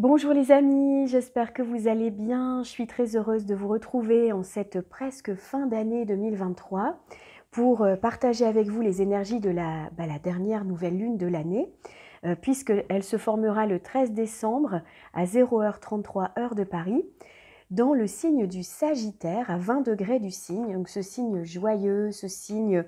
Bonjour les amis, j'espère que vous allez bien. Je suis très heureuse de vous retrouver en cette presque fin d'année 2023 pour partager avec vous les énergies de la dernière nouvelle lune de l'année, puisqu'elle se formera le 13 décembre à 0h33 heure de Paris, dans le signe du Sagittaire, à 20 degrés du signe. Donc ce signe joyeux, ce signe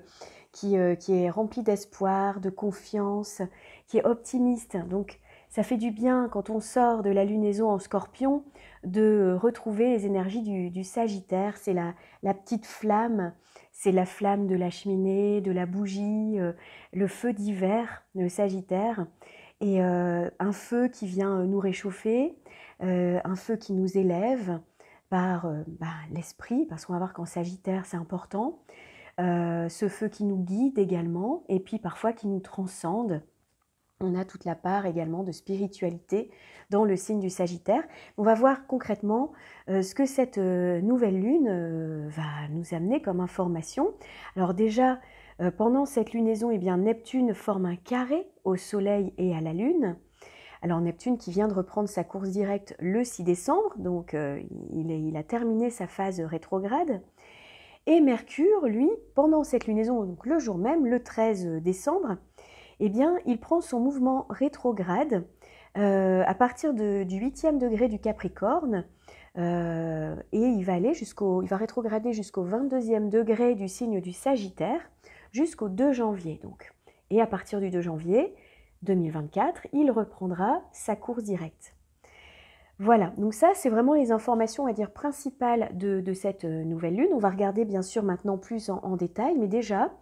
qui est rempli d'espoir, de confiance, qui est optimiste. Donc ça fait du bien quand on sort de la lunaison en Scorpion de retrouver les énergies du Sagittaire. C'est la petite flamme, c'est la flamme de la cheminée, de la bougie, le feu d'hiver, le Sagittaire. Et un feu qui vient nous réchauffer, un feu qui nous élève par l'esprit, parce qu'on va voir qu'en Sagittaire c'est important. Ce feu qui nous guide également, et puis parfois qui nous transcende. On a toute la part également de spiritualité dans le signe du Sagittaire. On va voir concrètement ce que cette nouvelle lune va nous amener comme information. Alors déjà, pendant cette lunaison, eh bien, Neptune forme un carré au Soleil et à la Lune. Alors Neptune qui vient de reprendre sa course directe le 6 décembre, donc il a terminé sa phase rétrograde. Et Mercure, lui, pendant cette lunaison, donc le jour même, le 13 décembre, eh bien, il prend son mouvement rétrograde à partir du 8e degré du Capricorne et il va rétrograder jusqu'au 22e degré du signe du Sagittaire jusqu'au 2 janvier. Donc. Et à partir du 2 janvier 2024, il reprendra sa course directe. Voilà, donc ça c'est vraiment les informations à dire principales de cette nouvelle lune. On va regarder bien sûr maintenant plus en détail, mais déjà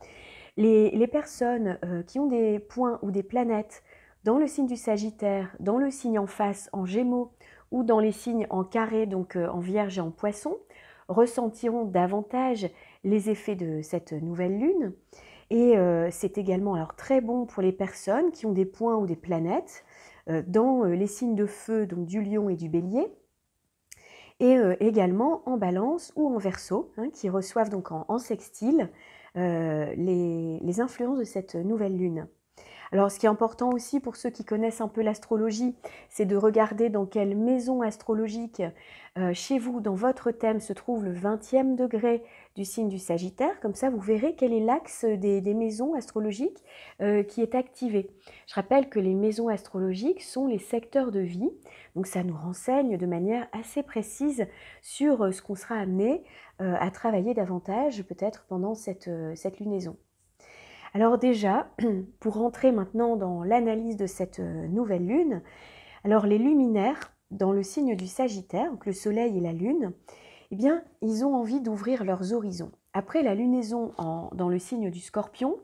les personnes qui ont des points ou des planètes dans le signe du Sagittaire, dans le signe en face en Gémeaux ou dans les signes en carré, donc en Vierge et en Poisson, ressentiront davantage les effets de cette nouvelle lune. Et c'est également alors très bon pour les personnes qui ont des points ou des planètes dans les signes de feu, donc du Lion et du Bélier, et également en Balance ou en Verseau, qui reçoivent donc en sextile les influences de cette nouvelle lune. Alors, ce qui est important aussi pour ceux qui connaissent un peu l'astrologie, c'est de regarder dans quelle maison astrologique chez vous, dans votre thème, se trouve le 20e degré du signe du Sagittaire. Comme ça, vous verrez quel est l'axe des maisons astrologiques qui est activé. Je rappelle que les maisons astrologiques sont les secteurs de vie. Donc, ça nous renseigne de manière assez précise sur ce qu'on sera amené à travailler davantage, peut-être pendant cette lunaison. Alors déjà, pour rentrer maintenant dans l'analyse de cette nouvelle lune, alors les luminaires dans le signe du Sagittaire, donc le Soleil et la Lune, eh bien, ils ont envie d'ouvrir leurs horizons. Après la lunaison dans le signe du Scorpion,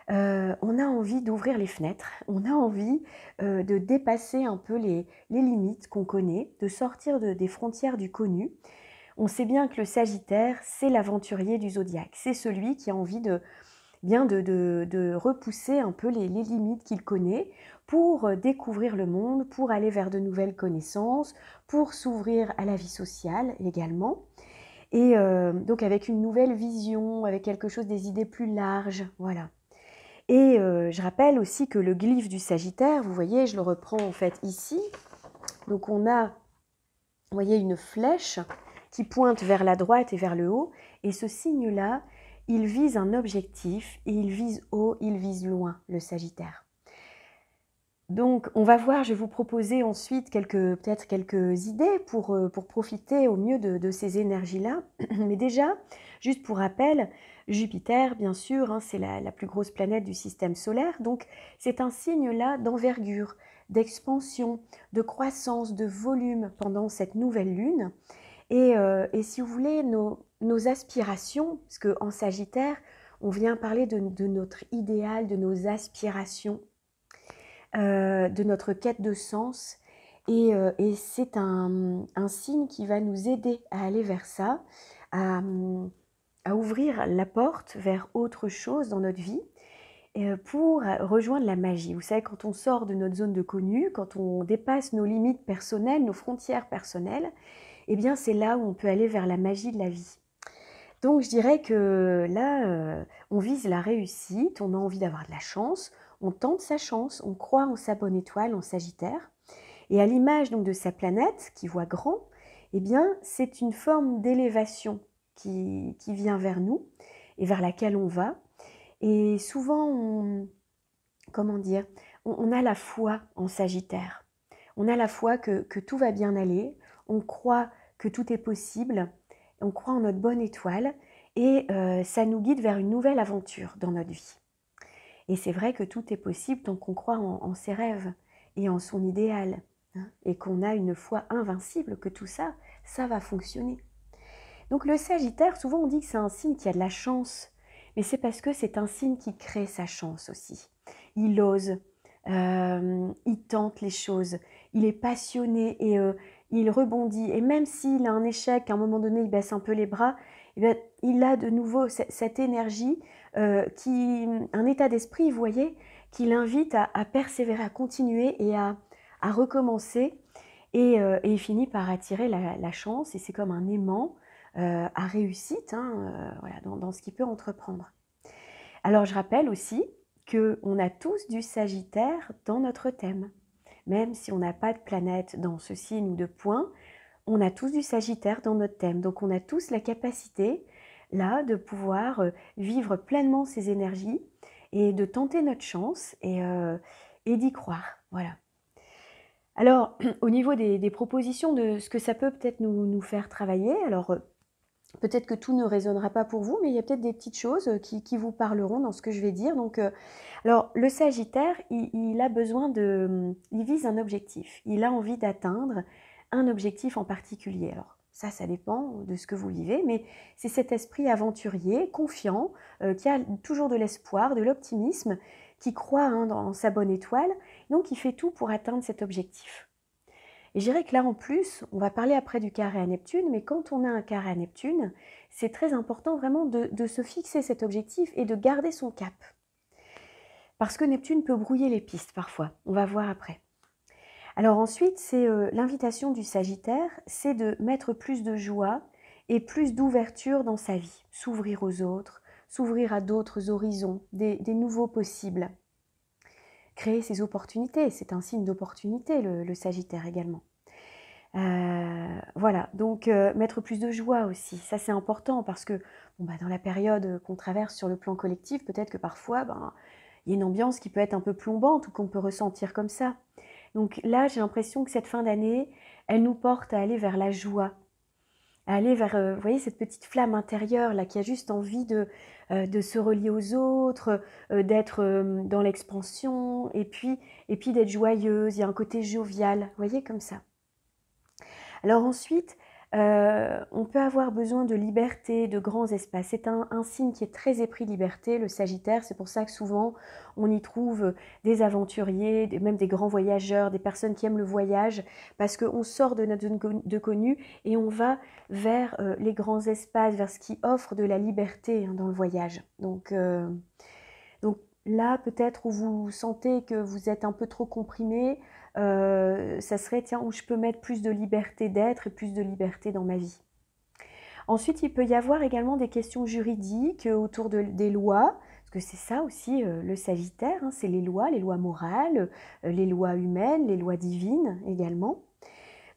on a envie d'ouvrir les fenêtres, on a envie de dépasser un peu les limites qu'on connaît, de sortir des frontières du connu. On sait bien que le Sagittaire, c'est l'aventurier du zodiaque, c'est celui qui a envie de repousser un peu les limites qu'il connaît pour découvrir le monde, pour aller vers de nouvelles connaissances, pour s'ouvrir à la vie sociale également. Et donc avec une nouvelle vision, avec quelque chose, des idées plus larges, voilà. Et je rappelle aussi que le glyphe du Sagittaire, vous voyez, je le reprends en fait ici. Donc on a, vous voyez, une flèche qui pointe vers la droite et vers le haut. Et ce signe-là, il vise un objectif, et il vise haut, il vise loin, le Sagittaire. Donc, on va voir, je vais vous proposer ensuite peut-être quelques idées pour profiter au mieux de ces énergies-là. Mais déjà, juste pour rappel, Jupiter, bien sûr, c'est la plus grosse planète du système solaire. Donc, c'est un signe-là d'envergure, d'expansion, de croissance, de volume pendant cette nouvelle lune. Et si vous voulez, nos aspirations, parce qu'en Sagittaire, on vient parler de notre idéal, de nos aspirations, de notre quête de sens. Et c'est un signe qui va nous aider à aller vers ça, à ouvrir la porte vers autre chose dans notre vie pour rejoindre la magie. Vous savez, quand on sort de notre zone de connu, quand on dépasse nos limites personnelles, nos frontières personnelles, eh bien c'est là où on peut aller vers la magie de la vie. Donc je dirais que là, on vise la réussite, on a envie d'avoir de la chance, on tente sa chance, on croit en sa bonne étoile, en Sagittaire. Et à l'image donc de sa planète, qui voit grand, eh bien, c'est une forme d'élévation qui vient vers nous et vers laquelle on va. Et souvent, comment dire, on a la foi en Sagittaire. On a la foi que tout va bien aller, on croit que tout est possible, on croit en notre bonne étoile et ça nous guide vers une nouvelle aventure dans notre vie. Et c'est vrai que tout est possible tant qu'on croit en ses rêves et en son idéal, hein, et qu'on a une foi invincible que tout ça, ça va fonctionner. Donc le Sagittaire, souvent on dit que c'est un signe qui a de la chance, mais c'est parce que c'est un signe qui crée sa chance aussi. Il ose, il tente les choses, il est passionné et il rebondit. Et même s'il a un échec, à un moment donné, il baisse un peu les bras, eh bien, il a de nouveau cette énergie, un état d'esprit, vous voyez, qui l'invite à persévérer, à continuer et à recommencer. Et il finit par attirer la chance, et c'est comme un aimant à réussite, hein, voilà, dans ce qu'il peut entreprendre. Alors je rappelle aussi qu'on a tous du Sagittaire dans notre thème. Même si on n'a pas de planète dans ce signe ou de point, on a tous du Sagittaire dans notre thème. Donc on a tous la capacité, là, de pouvoir vivre pleinement ces énergies et de tenter notre chance et d'y croire. Voilà. Alors, au niveau des propositions de ce que ça peut peut-être nous faire travailler, alors peut-être que tout ne résonnera pas pour vous, mais il y a peut-être des petites choses qui vous parleront dans ce que je vais dire. Donc, alors, le Sagittaire, il a besoin il vise un objectif. Il a envie d'atteindre un objectif en particulier. Alors, ça dépend de ce que vous vivez, mais c'est cet esprit aventurier, confiant, qui a toujours de l'espoir, de l'optimisme, qui croit dans sa bonne étoile, donc il fait tout pour atteindre cet objectif. Et je dirais que là, en plus, on va parler après du carré à Neptune, mais quand on a un carré à Neptune, c'est très important vraiment de se fixer cet objectif et de garder son cap. Parce que Neptune peut brouiller les pistes parfois, on va voir après. Alors ensuite, c'est l'invitation du Sagittaire, c'est de mettre plus de joie et plus d'ouverture dans sa vie, s'ouvrir aux autres, s'ouvrir à d'autres horizons, des nouveaux possibles. Créer ses opportunités, c'est un signe d'opportunité le Sagittaire également. Voilà, donc mettre plus de joie aussi, ça c'est important parce que dans la période qu'on traverse sur le plan collectif, peut-être que parfois il y a une ambiance qui peut être un peu plombante ou qu'on peut ressentir comme ça. Donc là, j'ai l'impression que cette fin d'année, elle nous porte à aller vers la joie, à aller vers, vous voyez, cette petite flamme intérieure là qui a juste envie de se relier aux autres, d'être dans l'expansion et puis d'être joyeuse. Il y a un côté jovial, vous voyez, comme ça. Alors ensuite, on peut avoir besoin de liberté, de grands espaces. C'est un signe qui est très épris de liberté, le Sagittaire. C'est pour ça que souvent, on y trouve des aventuriers, même des grands voyageurs, des personnes qui aiment le voyage, parce qu'on sort de notre zone de connu et on va vers les grands espaces, vers ce qui offre de la liberté dans le voyage. Donc là, peut-être où vous sentez que vous êtes un peu trop comprimé, ça serait, tiens, où je peux mettre plus de liberté d'être et plus de liberté dans ma vie. Ensuite, il peut y avoir également des questions juridiques autour des lois, parce que c'est ça aussi le Sagittaire, c'est les lois morales, les lois humaines, les lois divines également.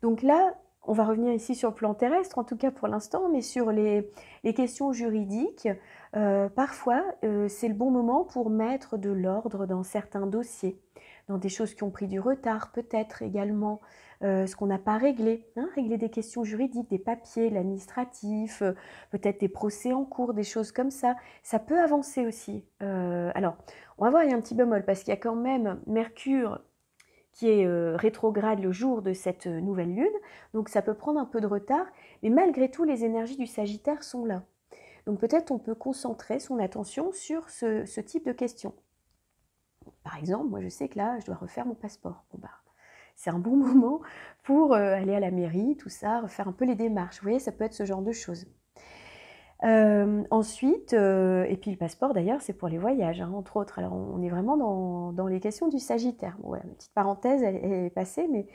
Donc là, on va revenir ici sur le plan terrestre, en tout cas pour l'instant, mais sur les questions juridiques, parfois c'est le bon moment pour mettre de l'ordre dans certains dossiers, dans des choses qui ont pris du retard, peut-être également ce qu'on n'a pas réglé, régler des questions juridiques, des papiers, l'administratif, peut-être des procès en cours, des choses comme ça. Ça peut avancer aussi. Alors, on va voir, il y a un petit bémol, parce qu'il y a quand même Mercure qui est rétrograde le jour de cette nouvelle lune, donc ça peut prendre un peu de retard, mais malgré tout, les énergies du Sagittaire sont là. Donc peut-être on peut concentrer son attention sur ce type de questions. Par exemple, moi je sais que là, je dois refaire mon passeport. C'est un bon moment pour aller à la mairie, tout ça, refaire un peu les démarches. Vous voyez, ça peut être ce genre de choses. Ensuite, et puis le passeport d'ailleurs, c'est pour les voyages, entre autres. Alors on est vraiment dans les questions du Sagittaire. Bon, voilà, une petite parenthèse, elle est passée, mais...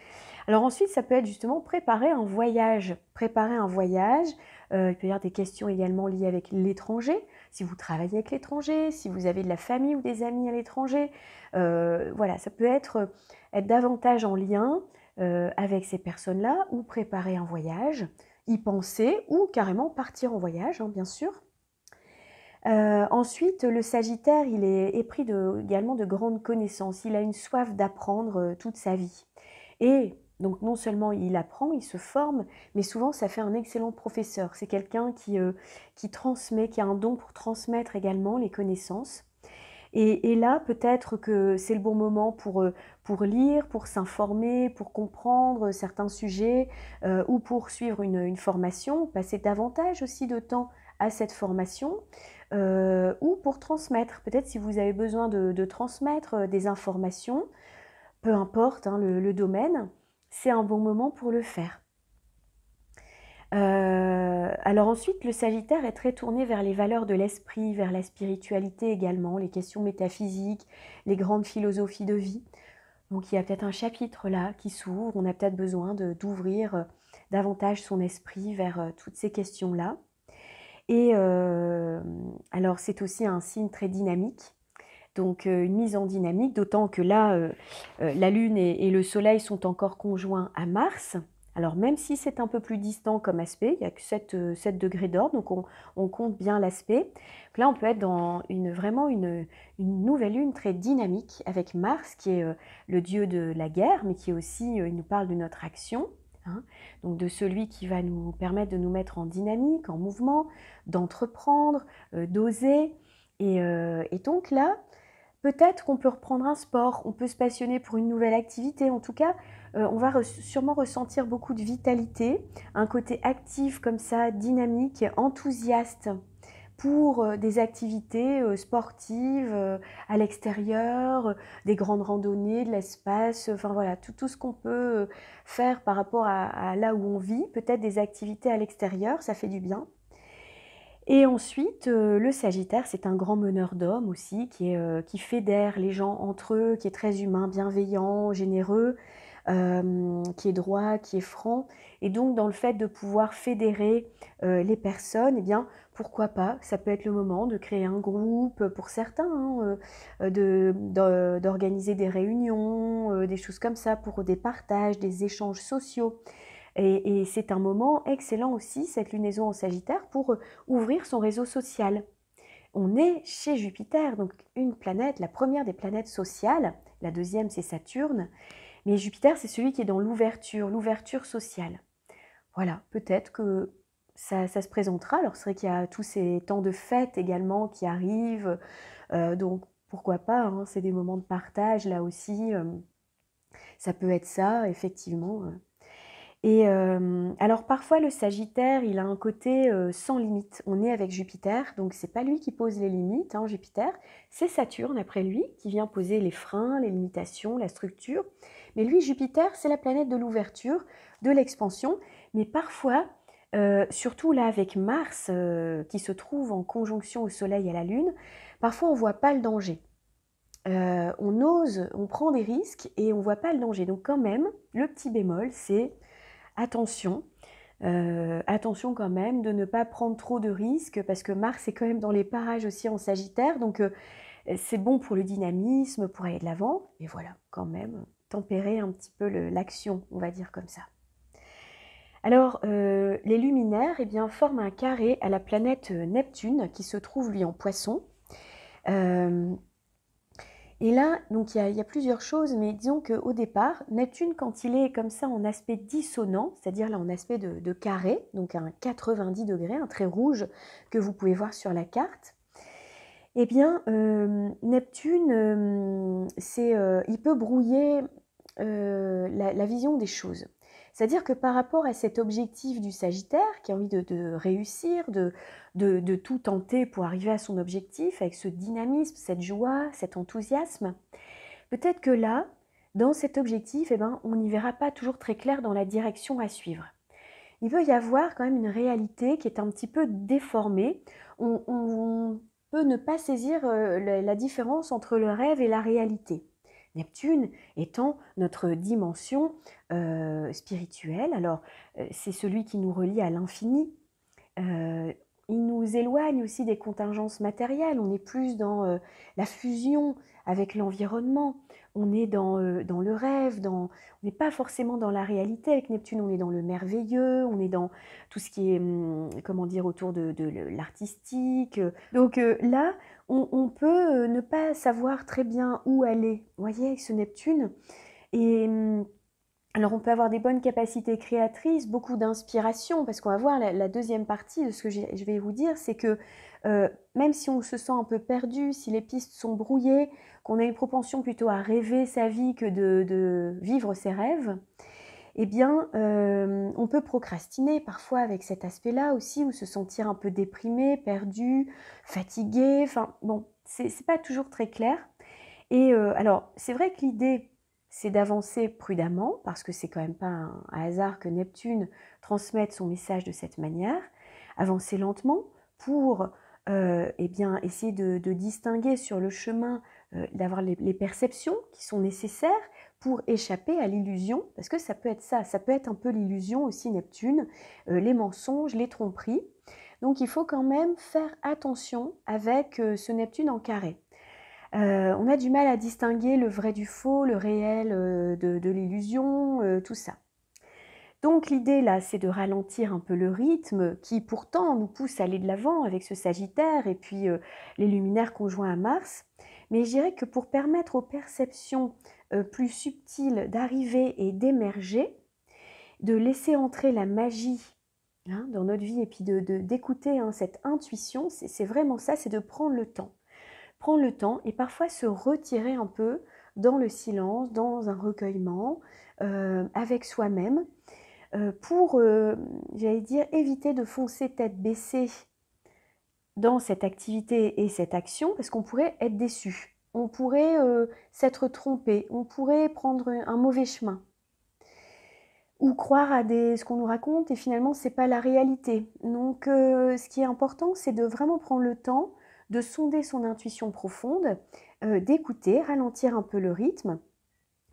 Alors ensuite, ça peut être justement préparer un voyage. Préparer un voyage, il peut y avoir des questions également liées avec l'étranger, si vous travaillez avec l'étranger, si vous avez de la famille ou des amis à l'étranger. Voilà, ça peut être davantage en lien avec ces personnes-là, ou préparer un voyage, y penser, ou carrément partir en voyage, hein, bien sûr. Ensuite, le Sagittaire, il est épris également de grandes connaissances. Il a une soif d'apprendre toute sa vie. Et donc non seulement il apprend, il se forme, mais souvent ça fait un excellent professeur. C'est quelqu'un qui transmet, qui a un don pour transmettre également les connaissances. Et là, peut-être que c'est le bon moment pour lire, pour s'informer, pour comprendre certains sujets, ou pour suivre une formation, passer davantage aussi de temps à cette formation, ou pour transmettre. Peut-être si vous avez besoin de transmettre des informations, peu importe hein, le domaine, c'est un bon moment pour le faire. Alors ensuite, le Sagittaire est très tourné vers les valeurs de l'esprit, vers la spiritualité également, les questions métaphysiques, les grandes philosophies de vie. Donc il y a peut-être un chapitre là qui s'ouvre, on a peut-être besoin d'ouvrir davantage son esprit vers toutes ces questions-là. Et alors c'est aussi un signe très dynamique, donc une mise en dynamique, d'autant que là, la Lune et le Soleil sont encore conjoints à Mars. Alors même si c'est un peu plus distant comme aspect, il n'y a que 7 degrés d'ordre, donc on compte bien l'aspect. Là, on peut être dans vraiment une nouvelle lune très dynamique avec Mars, qui est le dieu de la guerre, mais qui est aussi, il nous parle de notre action, hein, donc de celui qui va nous permettre de nous mettre en dynamique, en mouvement, d'entreprendre, d'oser. Et donc là, peut-être qu'on peut reprendre un sport, on peut se passionner pour une nouvelle activité. En tout cas, on va sûrement ressentir beaucoup de vitalité, un côté actif comme ça, dynamique, enthousiaste pour des activités sportives à l'extérieur, des grandes randonnées, de l'espace, enfin voilà, tout ce qu'on peut faire par rapport à là où on vit, peut-être des activités à l'extérieur, ça fait du bien. Et ensuite, le Sagittaire, c'est un grand meneur d'hommes aussi, qui fédère les gens entre eux, qui est très humain, bienveillant, généreux, qui est droit, qui est franc. Et donc, dans le fait de pouvoir fédérer les personnes, eh bien, pourquoi pas, ça peut être le moment de créer un groupe pour certains, hein, d'organiser des réunions, des choses comme ça, pour des partages, des échanges sociaux. Et c'est un moment excellent aussi, cette lunaison en Sagittaire, pour ouvrir son réseau social. On est chez Jupiter, donc une planète, la première des planètes sociales, la deuxième c'est Saturne, mais Jupiter c'est celui qui est dans l'ouverture sociale. Voilà, peut-être que ça se présentera. Alors c'est vrai qu'il y a tous ces temps de fête également qui arrivent, donc pourquoi pas, hein, c'est des moments de partage là aussi, ça peut être ça, effectivement. Et alors parfois le Sagittaire, il a un côté sans limite. On est avec Jupiter, donc c'est pas lui qui pose les limites, hein, Jupiter, c'est Saturne après lui qui vient poser les freins, les limitations, la structure. Mais lui, Jupiter, c'est la planète de l'ouverture, de l'expansion. Mais parfois, surtout là avec Mars qui se trouve en conjonction au Soleil et à la Lune, parfois on voit pas le danger. On ose, on prend des risques et on voit pas le danger. Donc quand même, le petit bémol, c'est attention, attention quand même de ne pas prendre trop de risques parce que Mars est quand même dans les parages aussi en Sagittaire, donc c'est bon pour le dynamisme, pour aller de l'avant, mais voilà, quand même, tempérer un petit peu l'action, on va dire comme ça. Alors, les luminaires eh bien, forment un carré à la planète Neptune qui se trouve lui en Poisson. Et là, donc il y a plusieurs choses, mais disons qu'au départ, Neptune, quand il est comme ça en aspect dissonant, c'est-à-dire là en aspect de carré, donc un 90 degrés, un trait rouge que vous pouvez voir sur la carte, eh bien, Neptune, il peut brouiller la vision des choses. C'est-à-dire que par rapport à cet objectif du Sagittaire, qui a envie de réussir, de tout tenter pour arriver à son objectif, avec ce dynamisme, cette joie, cet enthousiasme, peut-être que là, dans cet objectif, eh ben, on n'y verra pas toujours très clair dans la direction à suivre. Il peut y avoir quand même une réalité qui est un petit peu déformée. On peut ne pas saisir la différence entre le rêve et la réalité. Neptune étant notre dimension spirituelle, alors c'est celui qui nous relie à l'infini. il nous éloigne aussi des contingences matérielles. On est plus dans la fusion avec l'environnement. On est dans le rêve, on n'est pas forcément dans la réalité avec Neptune. On est dans le merveilleux, on est dans tout ce qui est, comment dire, autour de l'artistique. Donc là, on peut ne pas savoir très bien où aller, vous voyez, avec ce Neptune. Et alors on peut avoir des bonnes capacités créatrices, beaucoup d'inspiration, parce qu'on va voir la deuxième partie de ce que je vais vous dire, c'est que même si on se sent un peu perdu, si les pistes sont brouillées, qu'on a une propension plutôt à rêver sa vie que de vivre ses rêves, eh bien on peut procrastiner parfois avec cet aspect-là aussi, ou se sentir un peu déprimé, perdu, fatigué, enfin bon, c'est pas toujours très clair. Et alors c'est vrai que l'idée, c'est d'avancer prudemment, parce que c'est quand même pas un hasard que Neptune transmette son message de cette manière. Avancer lentement pour eh bien, essayer de distinguer sur le chemin, d'avoir les perceptions qui sont nécessaires pour échapper à l'illusion, parce que ça peut être ça peut être un peu l'illusion aussi Neptune, les mensonges, les tromperies. Donc il faut quand même faire attention avec ce Neptune en carré. On a du mal à distinguer le vrai du faux, le réel de l'illusion, tout ça. Donc l'idée là, c'est de ralentir un peu le rythme qui pourtant nous pousse à aller de l'avant avec ce Sagittaire et puis les luminaires conjoints à Mars. Mais je dirais que pour permettre aux perceptions plus subtiles d'arriver et d'émerger, de laisser entrer la magie dans notre vie et puis d'écouter cette intuition, c'est vraiment ça, c'est de prendre le temps. Prendre le temps et parfois se retirer un peu dans le silence, dans un recueillement, avec soi-même, pour, j'allais dire, éviter de foncer tête baissée dans cette activité et cette action, parce qu'on pourrait être déçu, on pourrait s'être trompé, on pourrait prendre un mauvais chemin, ou croire à ce qu'on nous raconte et finalement c'est pas la réalité. Donc ce qui est important, c'est de vraiment prendre le temps de sonder son intuition profonde, d'écouter, ralentir un peu le rythme,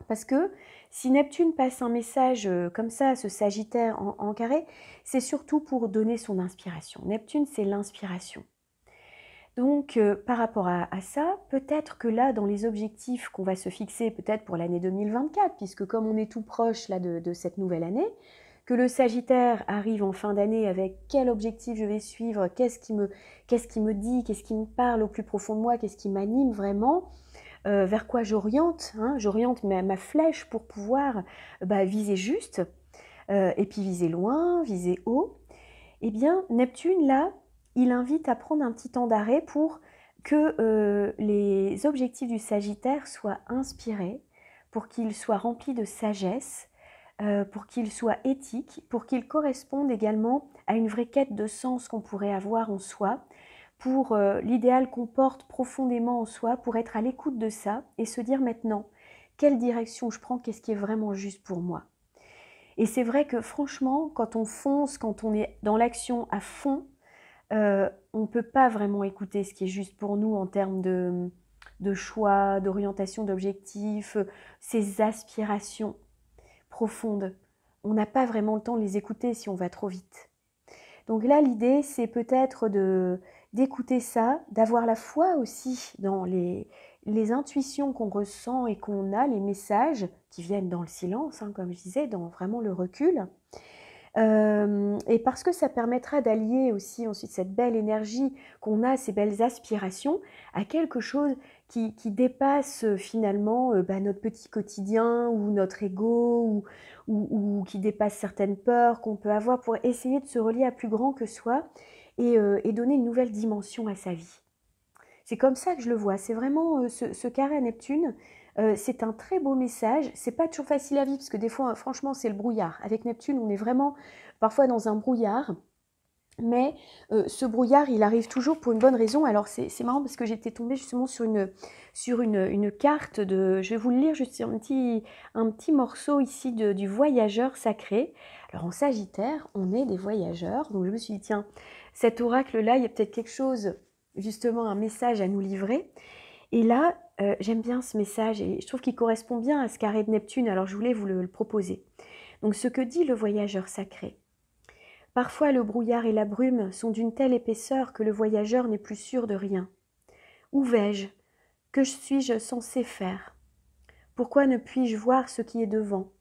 parce que si Neptune passe un message comme ça à ce Sagittaire en carré, c'est surtout pour donner son inspiration. Neptune, c'est l'inspiration. Donc par rapport à ça, peut-être que là, dans les objectifs qu'on va se fixer peut-être pour l'année 2024, puisque comme on est tout proche là, de cette nouvelle année, que le Sagittaire arrive en fin d'année avec quel objectif je vais suivre, qu'est-ce qui me dit, qu'est-ce qui me parle au plus profond de moi, qu'est-ce qui m'anime vraiment, vers quoi j'oriente, j'oriente ma flèche pour pouvoir viser juste, et puis viser loin, viser haut. Eh bien, Neptune, là, il invite à prendre un petit temps d'arrêt pour que les objectifs du Sagittaire soient inspirés, pour qu'ils soient remplis de sagesse, pour qu'ils soient éthiques, pour qu'ils correspondent également à une vraie quête de sens qu'on pourrait avoir en soi, pour l'idéal qu'on porte profondément en soi, pour être à l'écoute de ça et se dire maintenant, quelle direction je prends, qu'est-ce qui est vraiment juste pour moi. Et c'est vrai que franchement, quand on fonce, quand on est dans l'action à fond, on ne peut pas vraiment écouter ce qui est juste pour nous en termes de choix, d'orientation, d'objectifs, ces aspirations profondes. On n'a pas vraiment le temps de les écouter si on va trop vite. Donc là, l'idée, c'est peut-être d'écouter ça, d'avoir la foi aussi dans les intuitions qu'on ressent et qu'on a, les messages qui viennent dans le silence, comme je disais, dans vraiment le recul. Et parce que ça permettra d'allier aussi ensuite cette belle énergie qu'on a, ces belles aspirations, à quelque chose qui dépasse finalement notre petit quotidien ou notre ego ou qui dépasse certaines peurs qu'on peut avoir pour essayer de se relier à plus grand que soi et donner une nouvelle dimension à sa vie. C'est comme ça que je le vois, c'est vraiment ce carré à Neptune, c'est un très beau message, c'est pas toujours facile à vivre parce que des fois franchement c'est le brouillard. Avec Neptune on est vraiment parfois dans un brouillard, mais ce brouillard il arrive toujours pour une bonne raison. Alors c'est marrant parce que j'étais tombée justement sur une carte de, je vais vous le lire juste un petit morceau ici du voyageur sacré. Alors en Sagittaire on est des voyageurs, donc je me suis dit tiens, cet oracle là il y a peut-être quelque chose, justement un message à nous livrer. Et là, j'aime bien ce message et je trouve qu'il correspond bien à ce carré de Neptune, alors je voulais vous le proposer. Donc ce que dit le voyageur sacré. Parfois le brouillard et la brume sont d'une telle épaisseur que le voyageur n'est plus sûr de rien. Où vais-je? Que suis-je censé faire? Pourquoi ne puis-je voir ce qui est devant?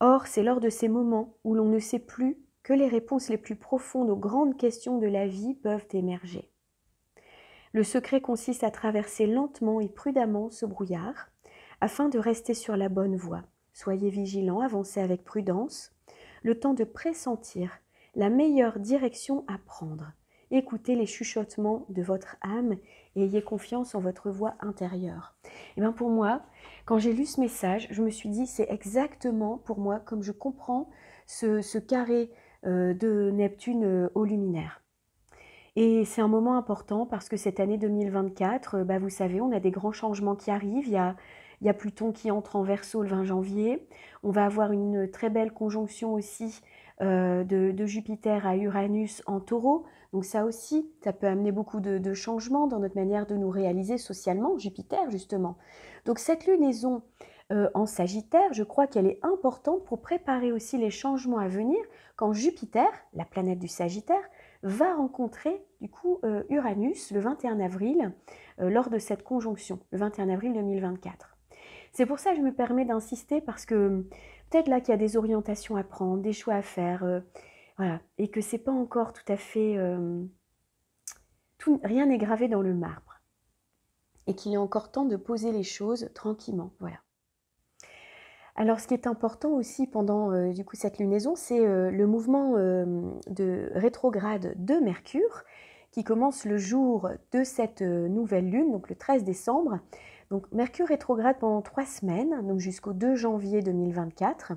Or, c'est lors de ces moments où l'on ne sait plus que les réponses les plus profondes aux grandes questions de la vie peuvent émerger. Le secret consiste à traverser lentement et prudemment ce brouillard, afin de rester sur la bonne voie. Soyez vigilants, avancez avec prudence, le temps de pressentir la meilleure direction à prendre. Écoutez les chuchotements de votre âme et ayez confiance en votre voix intérieure. Et bien pour moi, quand j'ai lu ce message, je me suis dit c'est exactement pour moi comme je comprends ce carré de Neptune au luminaire. Et c'est un moment important parce que cette année 2024, vous savez, on a des grands changements qui arrivent. Il y a Pluton qui entre en Verseau le 20 janvier. On va avoir une très belle conjonction aussi de Jupiter à Uranus en Taureau. Donc ça aussi, ça peut amener beaucoup de changements dans notre manière de nous réaliser socialement, Jupiter justement. Donc cette lunaison en Sagittaire, je crois qu'elle est importante pour préparer aussi les changements à venir quand Jupiter, la planète du Sagittaire, va rencontrer du coup Uranus le 21 avril lors de cette conjonction, le 21 avril 2024. C'est pour ça que je me permets d'insister parce que peut-être là qu'il y a des orientations à prendre, des choix à faire, voilà, et que c'est pas encore tout à fait, rien n'est gravé dans le marbre et qu'il est encore temps de poser les choses tranquillement, voilà. Alors, ce qui est important aussi pendant du coup cette lunaison, c'est le mouvement de rétrograde de Mercure qui commence le jour de cette nouvelle lune, donc le 13 décembre. Donc Mercure rétrograde pendant 3 semaines, donc jusqu'au 2 janvier 2024.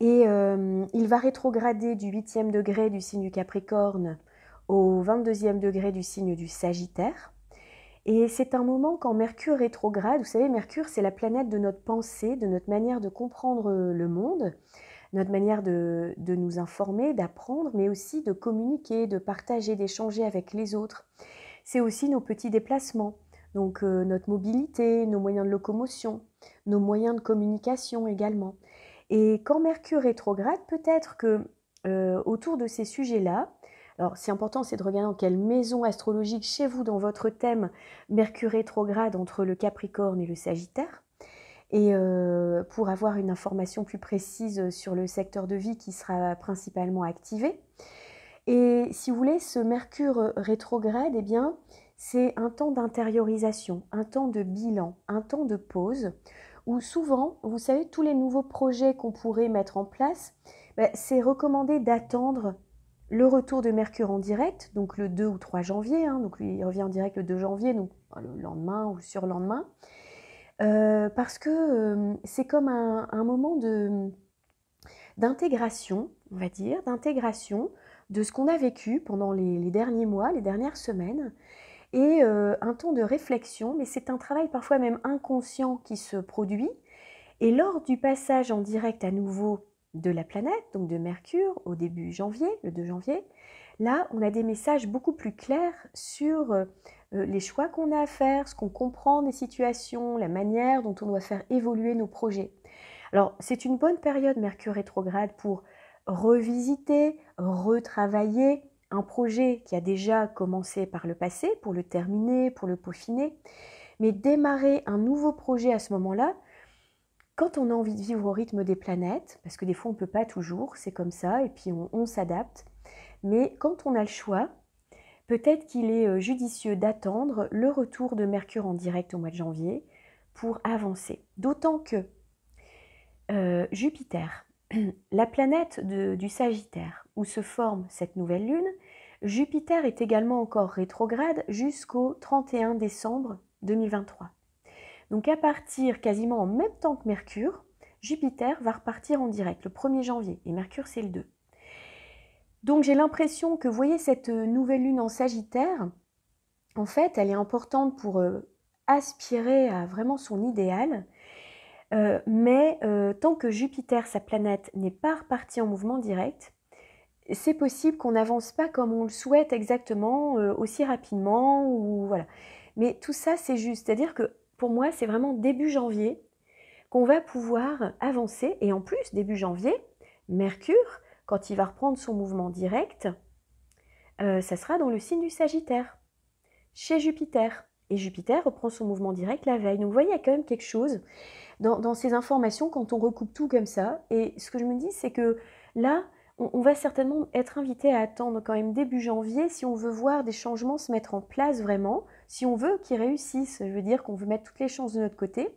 Et il va rétrograder du 8e degré du signe du Capricorne au 22e degré du signe du Sagittaire. Et c'est un moment quand Mercure rétrograde, vous savez, Mercure c'est la planète de notre pensée, de notre manière de comprendre le monde, notre manière de nous informer, d'apprendre, mais aussi de communiquer, de partager, d'échanger avec les autres. C'est aussi nos petits déplacements, donc notre mobilité, nos moyens de locomotion, nos moyens de communication également. Et quand Mercure rétrograde, peut-être que autour de ces sujets-là, alors, c'est important, c'est de regarder dans quelle maison astrologique chez vous, dans votre thème, Mercure rétrograde entre le Capricorne et le Sagittaire. Et pour avoir une information plus précise sur le secteur de vie qui sera principalement activé. Et si vous voulez, ce Mercure rétrograde, eh bien, c'est un temps d'intériorisation, un temps de bilan, un temps de pause, où souvent, vous savez, tous les nouveaux projets qu'on pourrait mettre en place, c'est recommandé d'attendre le retour de Mercure en direct, donc le 2 ou 3 janvier, donc lui, il revient en direct le 2 janvier, donc le lendemain ou le surlendemain, parce que c'est comme un moment d'intégration, on va dire, d'intégration de ce qu'on a vécu pendant les derniers mois, les dernières semaines, et un temps de réflexion, mais c'est un travail parfois même inconscient qui se produit, et lors du passage en direct à nouveau de la planète, donc de Mercure, au début janvier, le 2 janvier, là, on a des messages beaucoup plus clairs sur les choix qu'on a à faire, ce qu'on comprend des situations, la manière dont on doit faire évoluer nos projets. Alors, c'est une bonne période, Mercure rétrograde, pour revisiter, retravailler un projet qui a déjà commencé par le passé, pour le terminer, pour le peaufiner, mais démarrer un nouveau projet à ce moment-là, quand on a envie de vivre au rythme des planètes, parce que des fois on ne peut pas toujours, c'est comme ça, et puis on s'adapte, mais quand on a le choix, peut-être qu'il est judicieux d'attendre le retour de Mercure en direct au mois de janvier pour avancer. D'autant que Jupiter, la planète du Sagittaire, où se forme cette nouvelle lune, Jupiter est également encore rétrograde jusqu'au 31 décembre 2023. Donc à partir quasiment en même temps que Mercure, Jupiter va repartir en direct le 1er janvier et Mercure c'est le 2. Donc j'ai l'impression que vous voyez cette nouvelle lune en Sagittaire, en fait elle est importante pour aspirer à vraiment son idéal, mais tant que Jupiter, sa planète, n'est pas reparti en mouvement direct, c'est possible qu'on n'avance pas comme on le souhaite exactement, aussi rapidement, ou voilà. Mais tout ça c'est juste, c'est-à-dire que pour moi, c'est vraiment début janvier qu'on va pouvoir avancer. Et en plus, début janvier, Mercure quand il va reprendre son mouvement direct, ça sera dans le signe du Sagittaire, chez Jupiter. Et Jupiter reprend son mouvement direct la veille. Donc vous voyez, il y a quand même quelque chose dans ces informations quand on recoupe tout comme ça. Et ce que je me dis, c'est que là, on va certainement être invité à attendre quand même début janvier si on veut voir des changements se mettre en place vraiment, si on veut qu'ils réussissent. Je veux dire qu'on veut mettre toutes les chances de notre côté.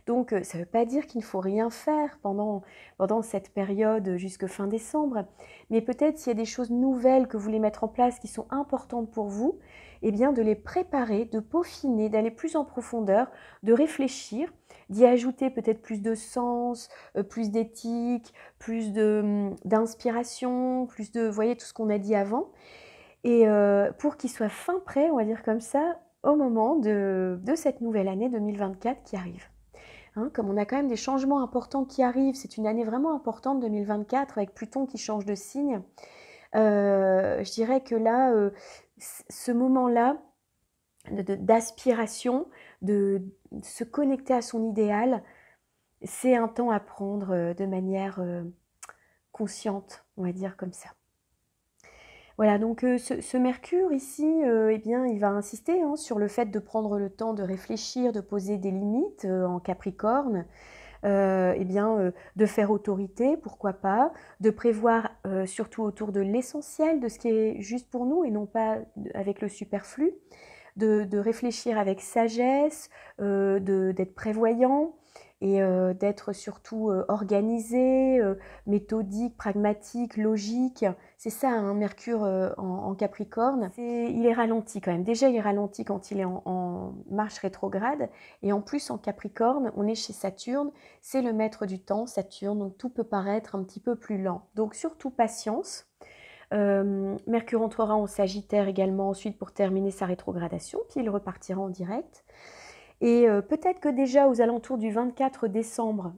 Donc ça ne veut pas dire qu'il ne faut rien faire pendant cette période jusque fin décembre, mais peut-être s'il y a des choses nouvelles que vous voulez mettre en place qui sont importantes pour vous, eh bien de les préparer, de peaufiner, d'aller plus en profondeur, de réfléchir, d'y ajouter peut-être plus de sens, plus d'éthique, plus d'inspiration, plus de, vous voyez, tout ce qu'on a dit avant, et pour qu'il soit fin prêt, on va dire comme ça, au moment de cette nouvelle année 2024 qui arrive. Hein, comme on a quand même des changements importants qui arrivent, c'est une année vraiment importante 2024 avec Pluton qui change de signe. Je dirais que là, ce moment-là d'aspiration, de se connecter à son idéal, c'est un temps à prendre de manière consciente, on va dire comme ça. Voilà, donc ce Mercure ici, eh bien, il va insister sur le fait de prendre le temps de réfléchir, de poser des limites en Capricorne, eh bien, de faire autorité, pourquoi pas, de prévoir surtout autour de l'essentiel, de ce qui est juste pour nous et non pas avec le superflu, de réfléchir avec sagesse, d'être prévoyant et d'être surtout organisé, méthodique, pragmatique, logique. C'est ça, hein, Mercure en Capricorne. Il est ralenti quand même. Déjà, il est ralenti quand il est en marche rétrograde. Et en plus, en Capricorne, on est chez Saturne. C'est le maître du temps, Saturne. Donc, tout peut paraître un petit peu plus lent. Donc, surtout patience. Mercure entrera en Sagittaire également ensuite pour terminer sa rétrogradation. Puis, il repartira en direct. Et peut-être que déjà aux alentours du 24 décembre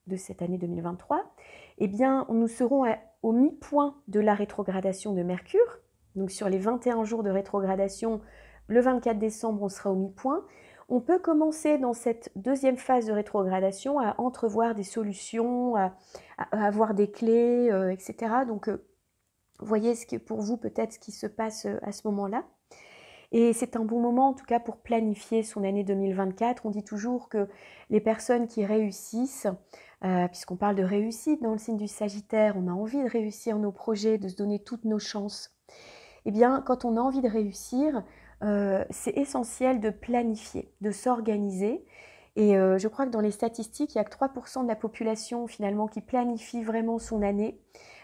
de cette année 2023, eh bien, nous serons au mi-point de la rétrogradation de Mercure. Donc sur les 21 jours de rétrogradation, le 24 décembre, on sera au mi-point. On peut commencer dans cette deuxième phase de rétrogradation à entrevoir des solutions, à avoir des clés, etc. Donc, voyez pour vous peut-être ce qui se passe à ce moment-là. Et c'est un bon moment en tout cas pour planifier son année 2024. On dit toujours que les personnes qui réussissent, puisqu'on parle de réussite dans le signe du Sagittaire, on a envie de réussir nos projets, de se donner toutes nos chances. Eh bien, quand on a envie de réussir, c'est essentiel de planifier, de s'organiser. Et je crois que dans les statistiques, il n'y a que 3% de la population finalement qui planifie vraiment son année,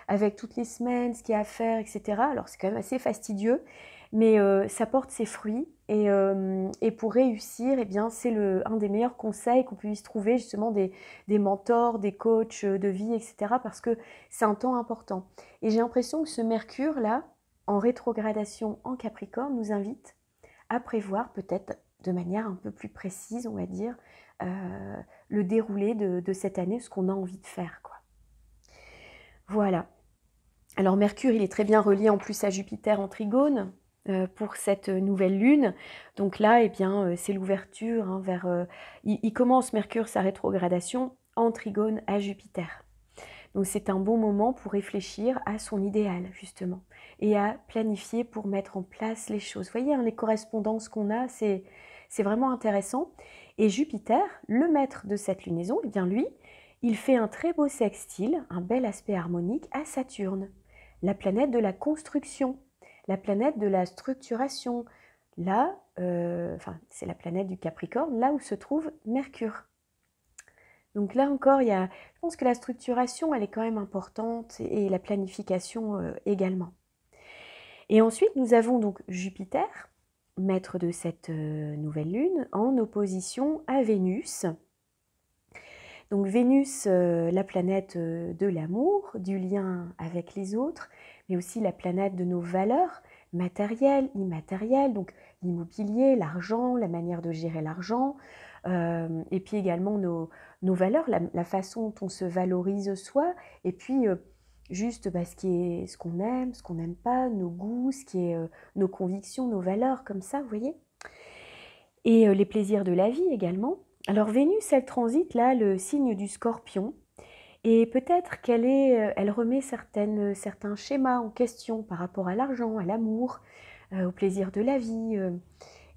avec toutes les semaines, ce qu'il y a à faire, etc. Alors c'est quand même assez fastidieux, mais ça porte ses fruits. Et pour réussir, eh bien, c'est un des meilleurs conseils qu'on puisse trouver, justement des mentors, des coachs de vie, etc. Parce que c'est un temps important. Et j'ai l'impression que ce Mercure-là, en rétrogradation en Capricorne, nous invite à prévoir peut-être de manière un peu plus précise, on va dire, le déroulé de cette année, ce qu'on a envie de faire, quoi. Voilà. Alors Mercure, il est très bien relié en plus à Jupiter en Trigone pour cette nouvelle lune. Donc là, eh bien, c'est l'ouverture vers... il commence Mercure sa rétrogradation en Trigone à Jupiter. Donc c'est un bon moment pour réfléchir à son idéal, justement, et à planifier pour mettre en place les choses. Vous voyez, les correspondances qu'on a, c'est vraiment intéressant. Et Jupiter, le maître de cette lunaison, eh bien lui, il fait un très beau sextile, un bel aspect harmonique à Saturne, la planète de la construction, la planète de la structuration. Là, c'est la planète du Capricorne, là où se trouve Mercure. Donc là encore, je pense que la structuration, elle est quand même importante et la planification également. Et ensuite, nous avons donc Jupiter, maître de cette nouvelle lune, en opposition à Vénus. Donc Vénus, la planète de l'amour, du lien avec les autres, mais aussi la planète de nos valeurs matérielles, immatérielles, donc l'immobilier, l'argent, la manière de gérer l'argent, et puis également nos valeurs, la façon dont on se valorise soi, et puis juste ce qu'on aime, ce qu'on n'aime pas, nos goûts, ce qui est nos convictions, nos valeurs, comme ça, vous voyez. Et les plaisirs de la vie également. Alors Vénus, elle transite là le signe du Scorpion, Et peut-être elle remet certains schémas en question par rapport à l'argent, à l'amour, au plaisir de la vie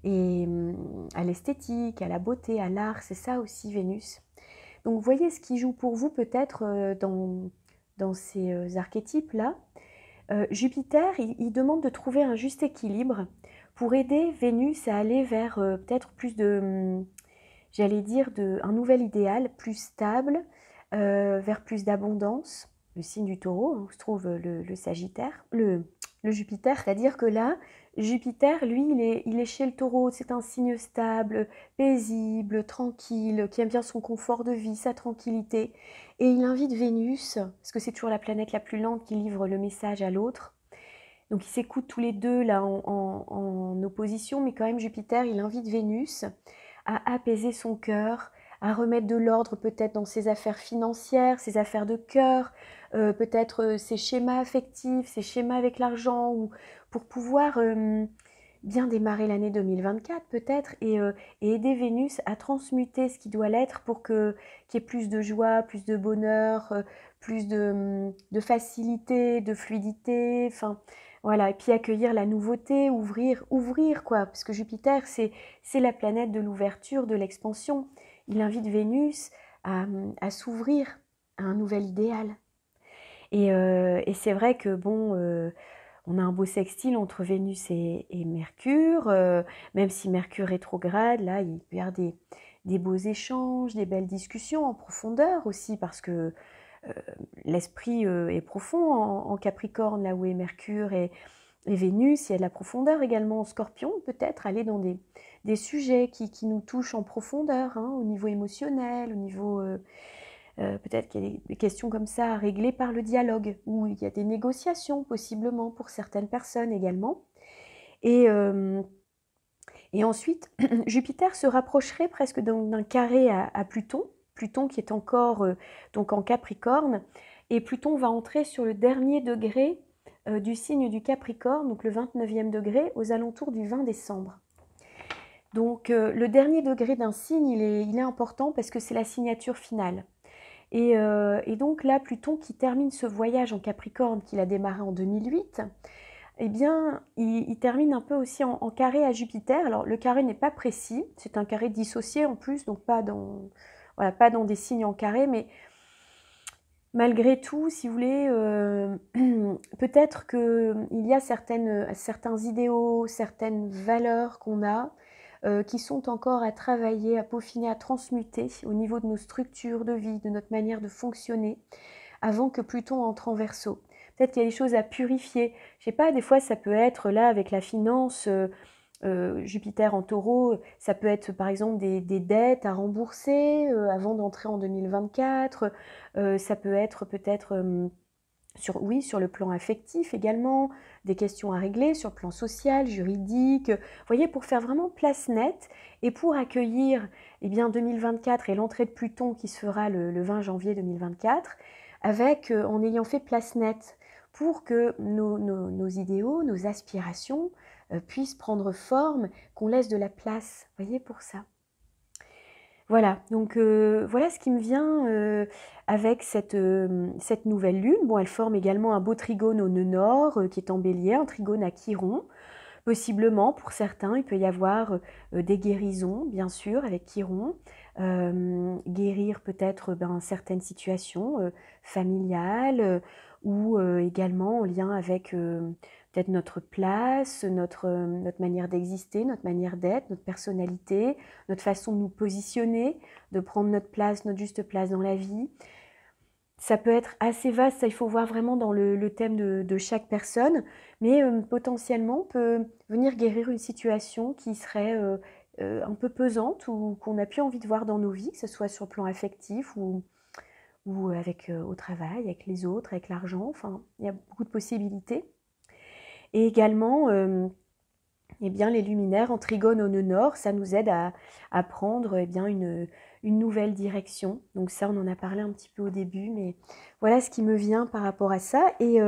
et à l'esthétique, à la beauté, à l'art. C'est ça aussi Vénus. Donc vous voyez ce qui joue pour vous peut-être dans ces archétypes-là. Jupiter, il demande de trouver un juste équilibre pour aider Vénus à aller vers peut-être plus de, j'allais dire, un nouvel idéal, plus stable, vers plus d'abondance. Le signe du taureau, hein, où se trouve le Sagittaire, le Jupiter. C'est-à-dire que là, Jupiter, lui, il est chez le taureau. C'est un signe stable, paisible, tranquille, qui aime bien son confort de vie, sa tranquillité. Et il invite Vénus, parce que c'est toujours la planète la plus lente qui livre le message à l'autre. Donc ils s'écoutent tous les deux là en opposition, mais quand même Jupiter, il invite Vénus à apaiser son cœur, à remettre de l'ordre peut-être dans ses affaires financières, ses affaires de cœur, peut-être ses schémas affectifs, ses schémas avec l'argent, ou pour pouvoir bien démarrer l'année 2024 peut-être et aider Vénus à transmuter ce qui doit l'être pour qu'il y ait plus de joie, plus de bonheur, plus de facilité, de fluidité, enfin voilà, et puis accueillir la nouveauté, ouvrir quoi, parce que Jupiter c'est la planète de l'ouverture, de l'expansion. Il invite Vénus à s'ouvrir à un nouvel idéal. Et c'est vrai que bon, on a un beau sextile entre Vénus et Mercure, même si Mercure rétrograde, là, il peut y avoir des beaux échanges, des belles discussions en profondeur aussi, parce que l'esprit est profond en Capricorne, là où est Mercure et Vénus. Il y a de la profondeur également en Scorpion, peut-être aller dans des sujets qui nous touchent en profondeur, hein, au niveau émotionnel, au niveau... peut-être qu'il y a des questions comme ça à régler par le dialogue, où il y a des négociations possiblement pour certaines personnes également. Et ensuite, Jupiter se rapprocherait presque d'un carré à Pluton, Pluton qui est encore donc en Capricorne, et Pluton va entrer sur le dernier degré du signe du Capricorne, donc le 29e degré, aux alentours du 20 décembre. Donc le dernier degré d'un signe, il est important parce que c'est la signature finale. Et donc là, Pluton qui termine ce voyage en Capricorne qu'il a démarré en 2008, eh bien, il termine un peu aussi en carré à Jupiter. Alors, le carré n'est pas précis, c'est un carré dissocié en plus, donc pas dans des signes en carré, mais malgré tout, si vous voulez, peut-être qu'il y a certains idéaux, certaines valeurs qu'on a, qui sont encore à travailler, à peaufiner, à transmuter au niveau de nos structures de vie, de notre manière de fonctionner, avant que Pluton entre en Verseau. Peut-être qu'il y a des choses à purifier. Je sais pas, des fois ça peut être là avec la finance, Jupiter en Taureau, ça peut être par exemple des dettes à rembourser avant d'entrer en 2024. Ça peut être peut-être sur le plan affectif également, des questions à régler sur le plan social, juridique, vous voyez, pour faire vraiment place nette et pour accueillir eh bien, 2024 et l'entrée de Pluton qui se fera le 20 janvier 2024, en ayant fait place nette pour que nos idéaux, nos aspirations puissent prendre forme, qu'on laisse de la place, vous voyez, pour ça. Voilà, donc voilà ce qui me vient avec cette nouvelle lune. Bon, elle forme également un beau trigone au nœud nord qui est en bélier, un trigone à Chiron. Possiblement, pour certains, il peut y avoir des guérisons, bien sûr, avec Chiron. Guérir peut-être certaines situations familiales ou également en lien avec peut-être notre place, notre manière d'exister, notre manière d'être, notre personnalité, notre façon de nous positionner, de prendre notre place, notre juste place dans la vie. Ça peut être assez vaste, ça il faut voir vraiment dans le thème de chaque personne, mais potentiellement on peut venir guérir une situation qui serait un peu pesante ou qu'on n'a plus envie de voir dans nos vies, que ce soit sur le plan affectif ou avec au travail, avec les autres, avec l'argent, enfin il y a beaucoup de possibilités. Et également, eh bien, les luminaires en trigone au nœud nord, ça nous aide à prendre eh bien, une nouvelle direction. Donc ça, on en a parlé un petit peu au début, mais voilà ce qui me vient par rapport à ça. Et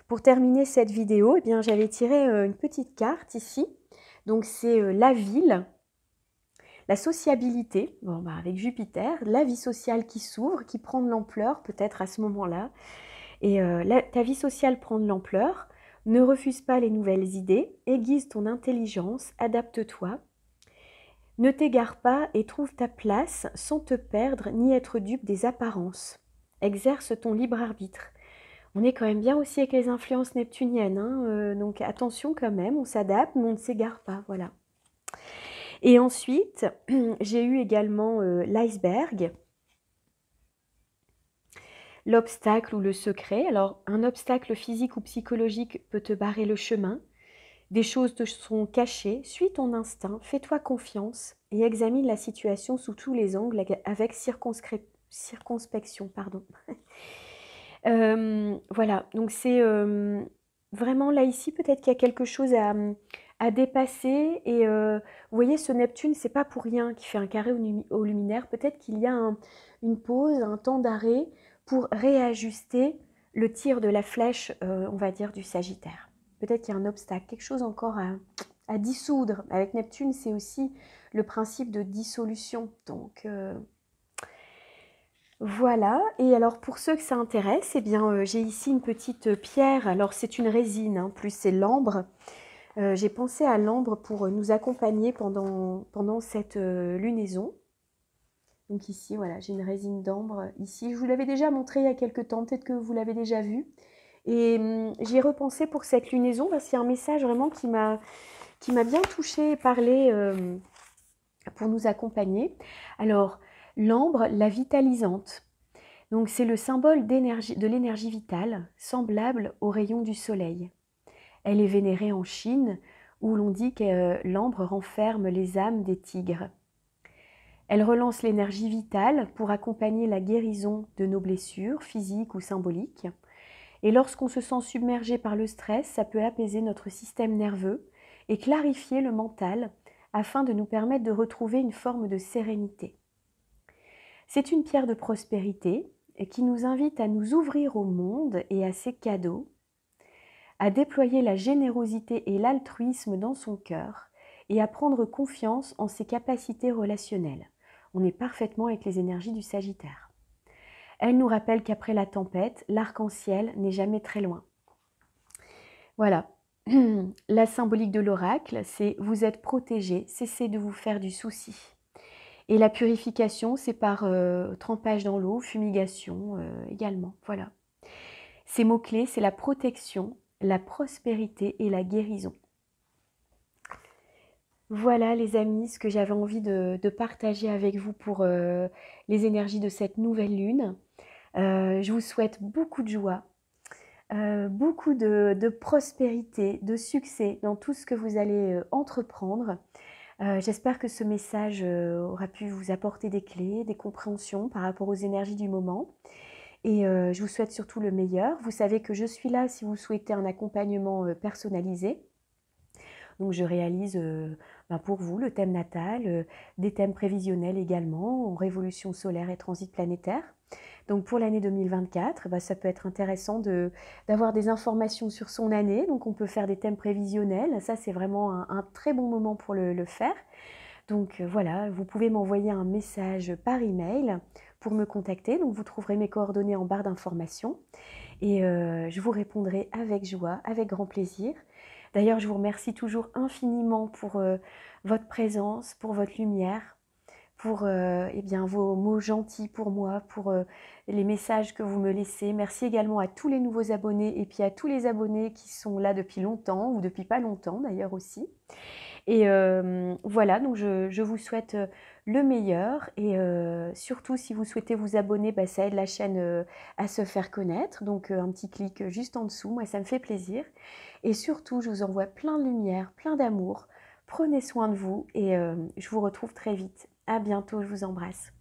pour terminer cette vidéo, eh bien, j'avais tiré une petite carte ici. Donc c'est la ville la sociabilité, bon, bah, avec Jupiter, la vie sociale qui s'ouvre, qui prend de l'ampleur peut-être à ce moment-là. Et ta vie sociale prend de l'ampleur, ne refuse pas les nouvelles idées, aiguise ton intelligence, adapte-toi. Ne t'égare pas et trouve ta place sans te perdre ni être dupe des apparences. Exerce ton libre arbitre. On est quand même bien aussi avec les influences neptuniennes, hein, donc attention quand même, on s'adapte, mais on ne s'égare pas, voilà. Et ensuite, j'ai eu également l'iceberg, l'obstacle ou le secret. Alors, un obstacle physique ou psychologique peut te barrer le chemin. Des choses te sont cachées, suis ton instinct, fais-toi confiance et examine la situation sous tous les angles avec circonspection. Pardon. Voilà, donc c'est vraiment là ici, peut-être qu'il y a quelque chose à dépasser. Et vous voyez, ce Neptune, c'est pas pour rien qu'il fait un carré au luminaire. Peut-être qu'il y a une pause, un temps d'arrêt pour réajuster le tir de la flèche, on va dire, du Sagittaire. Peut-être qu'il y a un obstacle, quelque chose encore à dissoudre. Avec Neptune, c'est aussi le principe de dissolution. Donc, voilà. Et alors, pour ceux que ça intéresse, eh bien, j'ai ici une petite pierre. Alors, c'est une résine, hein, plus c'est l'ambre. J'ai pensé à l'ambre pour nous accompagner pendant cette lunaison. Donc ici, voilà, j'ai une résine d'ambre ici. Je vous l'avais déjà montré il y a quelques temps, peut-être que vous l'avez déjà vu. Et j'y ai repensé pour cette lunaison parce qu'il y a un message vraiment qui m'a bien touchée et parlé pour nous accompagner. Alors, l'ambre, la vitalisante. Donc c'est le symbole de l'énergie vitale, semblable au rayon du soleil. Elle est vénérée en Chine, où l'on dit que l'ambre renferme les âmes des tigres. Elle relance l'énergie vitale pour accompagner la guérison de nos blessures, physiques ou symboliques. Et lorsqu'on se sent submergé par le stress, ça peut apaiser notre système nerveux et clarifier le mental afin de nous permettre de retrouver une forme de sérénité. C'est une pierre de prospérité qui nous invite à nous ouvrir au monde et à ses cadeaux, à déployer la générosité et l'altruisme dans son cœur et à prendre confiance en ses capacités relationnelles. On est parfaitement avec les énergies du Sagittaire. Elle nous rappelle qu'après la tempête, l'arc-en-ciel n'est jamais très loin. Voilà. La symbolique de l'oracle, c'est « vous êtes protégé, cessez de vous faire du souci ». Et la purification, c'est par trempage dans l'eau, fumigation également. Voilà. Ces mots-clés, c'est la protection, la prospérité et la guérison. Voilà les amis, ce que j'avais envie de partager avec vous pour les énergies de cette nouvelle lune. Je vous souhaite beaucoup de joie, beaucoup de prospérité, de succès dans tout ce que vous allez entreprendre. J'espère que ce message aura pu vous apporter des clés, des compréhensions par rapport aux énergies du moment. Et je vous souhaite surtout le meilleur. Vous savez que je suis là si vous souhaitez un accompagnement personnalisé. Donc je réalise pour vous le thème natal, des thèmes prévisionnels également, en révolution solaire et transit planétaire. Donc pour l'année 2024, ça peut être intéressant d'avoir des informations sur son année. Donc on peut faire des thèmes prévisionnels. Ça, c'est vraiment un très bon moment pour le faire. Donc voilà, vous pouvez m'envoyer un message par email pour me contacter. Donc vous trouverez mes coordonnées en barre d'informations. Et je vous répondrai avec joie, avec grand plaisir. D'ailleurs, je vous remercie toujours infiniment pour votre présence, pour votre lumière, pour vos mots gentils pour moi, pour les messages que vous me laissez. Merci également à tous les nouveaux abonnés et puis à tous les abonnés qui sont là depuis longtemps ou depuis pas longtemps d'ailleurs aussi. Et voilà, donc je vous souhaite le meilleur et surtout si vous souhaitez vous abonner, ça aide la chaîne à se faire connaître. Donc un petit clic juste en dessous, moi ça me fait plaisir. Et surtout, je vous envoie plein de lumière, plein d'amour. Prenez soin de vous et je vous retrouve très vite. À bientôt, je vous embrasse.